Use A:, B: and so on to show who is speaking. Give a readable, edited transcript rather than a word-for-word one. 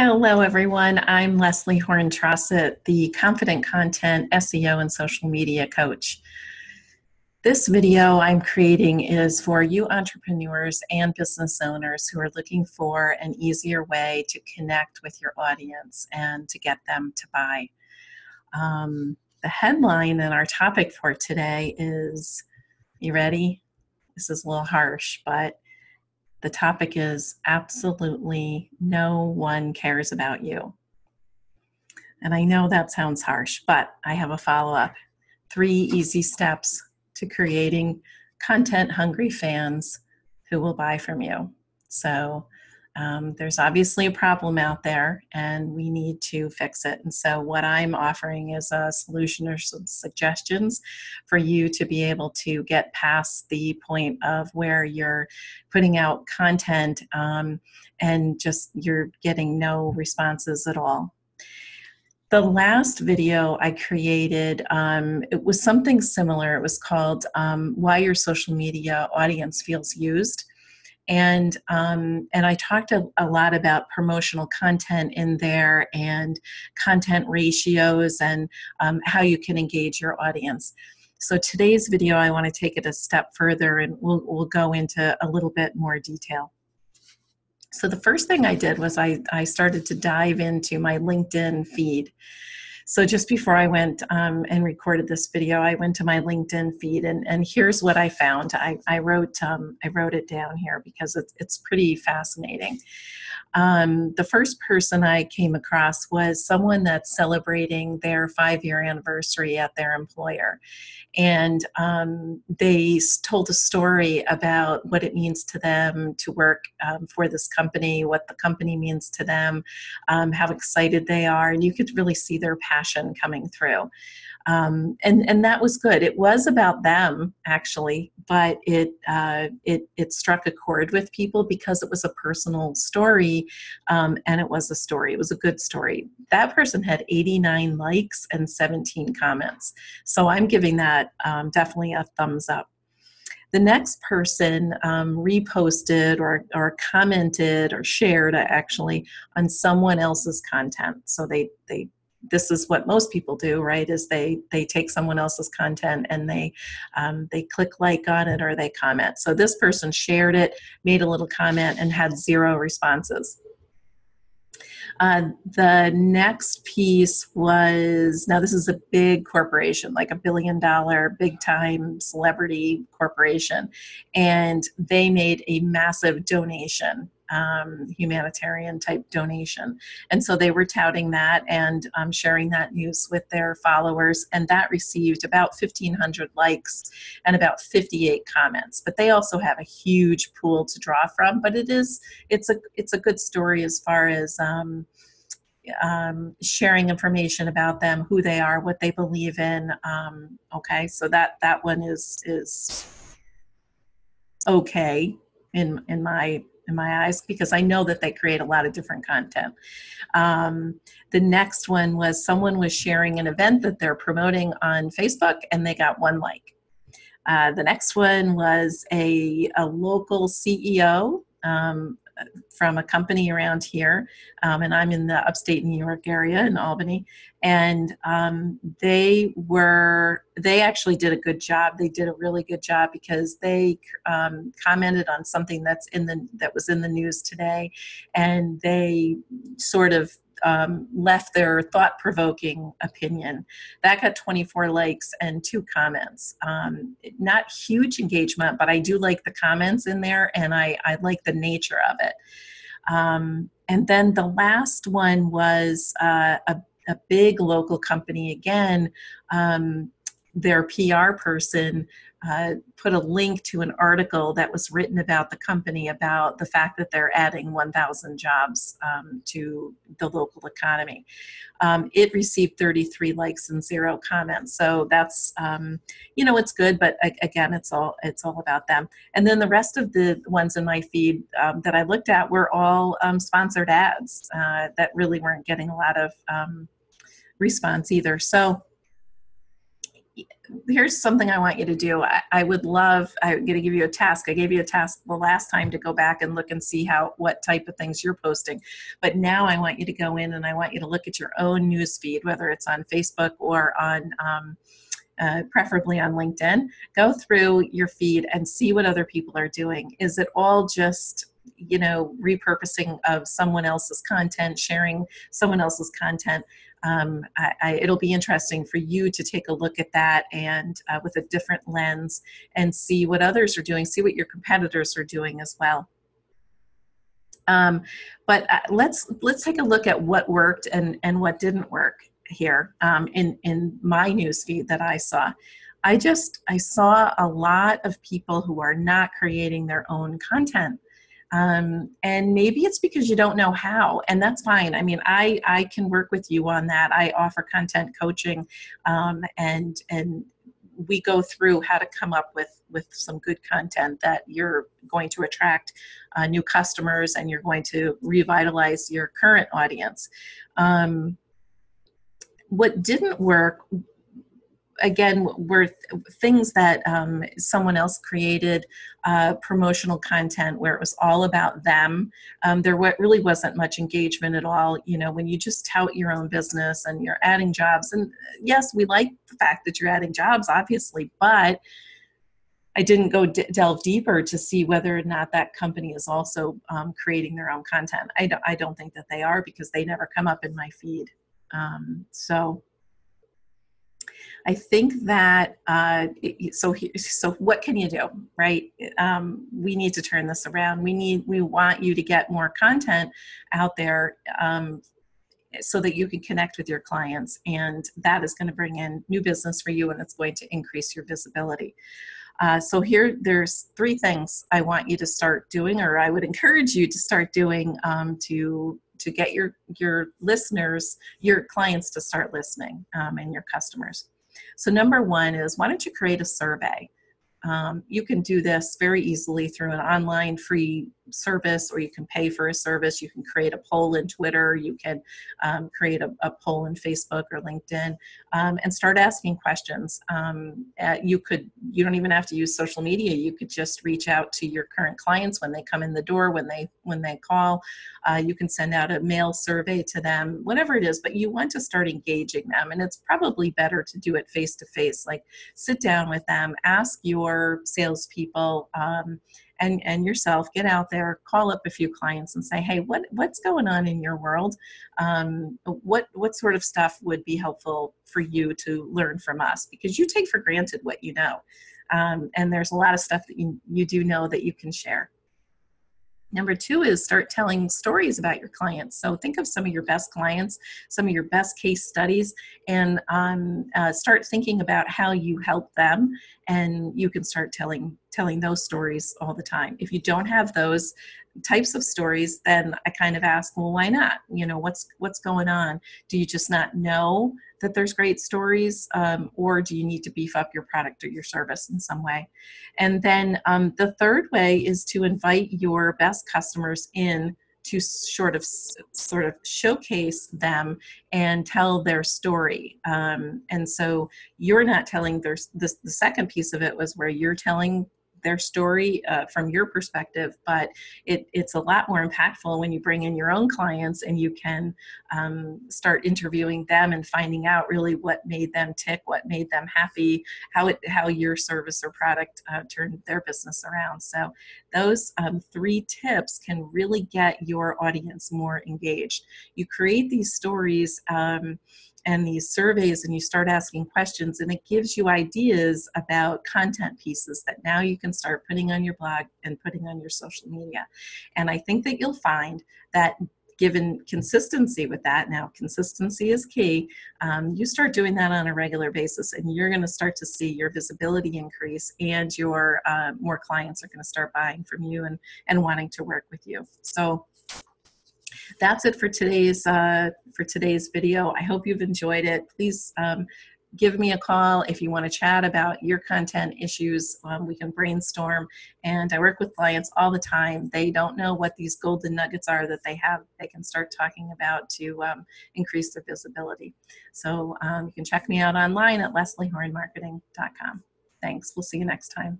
A: Hello, everyone. I'm Leslie Horn-Trossett, the Confident Content SEO and Social Media Coach. This video I'm creating is for you entrepreneurs and business owners who are looking for an easier way to connect with your audience and to get them to buy. The headline and our topic for today is, you ready? This is a little harsh, but the topic is absolutely no one cares about you. And I know that sounds harsh, but I have a follow-up. 3 easy steps to creating content-hungry fans who will buy from you. So there's obviously a problem out there and we need to fix it. And so what I'm offering is a solution or some suggestions for you to be able to get past the point of where you're putting out content and just you're getting no responses at all. The last video I created, it was something similar. It was called Why Your Social Media Audience Feels Used. And I talked a lot about promotional content in there and content ratios and how you can engage your audience. So today's video, I want to take it a step further and we'll go into a little bit more detail. So the first thing I did was I started to dive into my LinkedIn feed. So just before I went and recorded this video, I went to my LinkedIn feed, and here's what I found. I wrote it down here because it's pretty fascinating. The first person I came across was someone that's celebrating their 5-year anniversary at their employer. And they told a story about what it means to them to work for this company, what the company means to them, how excited they are, and you could really see their passion coming through. And that was good. It was about them, actually, but it struck a chord with people because it was a personal story, and it was a story. It was a good story. That person had 89 likes and 17 comments. So I'm giving that definitely a thumbs up. The next person reposted or commented or shared actually on someone else's content. So this is what most people do, right? Is they take someone else's content and they click like on it or they comment. So this person shared it, made a little comment, and had 0 responses. The next piece was, now this is a big corporation, like $1 billion, big time celebrity corporation, and they made a massive donation, humanitarian type donation. And so they were touting that and sharing that news with their followers, and that received about 1,500 likes and about 58 comments. But they also have a huge pool to draw from, but it's a good story as far as sharing information about them, who they are, what they believe in. Okay, so that one is okay in my eyes, because I know that they create a lot of different content. The next one was someone was sharing an event that they're promoting on Facebook, and they got 1 like. The next one was a local CEO from a company around here, and I'm in the upstate New York area in Albany, and they actually did a good job. They did a really good job because they commented on something that was in the news today, and they sort of left their thought-provoking opinion. That got 24 likes and 2 comments. Not huge engagement, but I do like the comments in there, and I like the nature of it. And then the last one was a big local company again. Their PR person put a link to an article that was written about the company, about the fact that they're adding 1,000 jobs to the local economy. It received 33 likes and 0 comments. So that's, it's good, but again, it's all about them. And then the rest of the ones in my feed that I looked at were all sponsored ads that really weren't getting a lot of response either. So here's something I want you to do. I would love, I'm going to give you a task. I gave you a task the last time to go back and look and see what type of things you're posting. But now I want you to go in and I want you to look at your own news feed, whether it's on Facebook or on, preferably on LinkedIn. Go through your feed and see what other people are doing. Is it all just, repurposing of someone else's content, sharing someone else's content? It'll be interesting for you to take a look at that and with a different lens and see what others are doing, see what your competitors are doing as well. But let's take a look at what worked and what didn't work here in my newsfeed that I saw. I saw a lot of people who are not creating their own content. And maybe it's because you don't know how, and that's fine. I mean, I can work with you on that. I offer content coaching, and we go through how to come up with some good content that you're going to attract new customers and you're going to revitalize your current audience. What didn't work, again, were things that someone else created, promotional content where it was all about them. There really wasn't much engagement at all. When you just tout your own business and you're adding jobs, and yes, we like the fact that you're adding jobs, obviously, but I didn't go delve deeper to see whether or not that company is also creating their own content. I don't think that they are, because they never come up in my feed. So I think that, so what can you do, right? We need to turn this around. We want you to get more content out there so that you can connect with your clients, and that is going to bring in new business for you, and it's going to increase your visibility. So there's 3 things I want you to start doing, or I would encourage you to start doing to get your listeners, your clients to start listening, and your customers. So number 1 is, why don't you create a survey? You can do this very easily through an online free service, or you can pay for a service. You can create a poll in Twitter. You can create a poll in Facebook or LinkedIn, and start asking questions. You don't even have to use social media. You could just reach out to your current clients when they come in the door, when they call. You can send out a mail survey to them, whatever it is, but you want to start engaging them. And it's probably better to do it face to face, like sit down with them, ask your salespeople, and yourself, get out there, call up a few clients and say, hey, what's going on in your world? What sort of stuff would be helpful for you to learn from us? Because you take for granted what you know. And there's a lot of stuff that you do know that you can share. Number 2 is start telling stories about your clients. So think of some of your best clients, some of your best case studies, and start thinking about how you help them, and you can start telling those stories all the time. If you don't have those types of stories, then I kind of ask, well, why not? What's going on? Do you just not know that there's great stories, or do you need to beef up your product or your service in some way? And then the third way is to invite your best customers in to sort of showcase them and tell their story. And so you're not telling the second piece of it was where you're telling their story from your perspective, but it's a lot more impactful when you bring in your own clients and you can start interviewing them and finding out really what made them tick, what made them happy, how your service or product turned their business around. So those 3 tips can really get your audience more engaged. You create these stories and these surveys, and you start asking questions, and it gives you ideas about content pieces that now you can start putting on your blog and putting on your social media. And I think that you'll find that given consistency with that, now consistency is key, you start doing that on a regular basis, and you're going to start to see your visibility increase, and your more clients are going to start buying from you and wanting to work with you. So that's it for today's video. I hope you've enjoyed it. Please give me a call if you want to chat about your content issues. We can brainstorm, and I work with clients all the time. They don't know what these golden nuggets are that they can start talking about to increase their visibility. So you can check me out online at lesliehornmarketing.com. Thanks. We'll see you next time.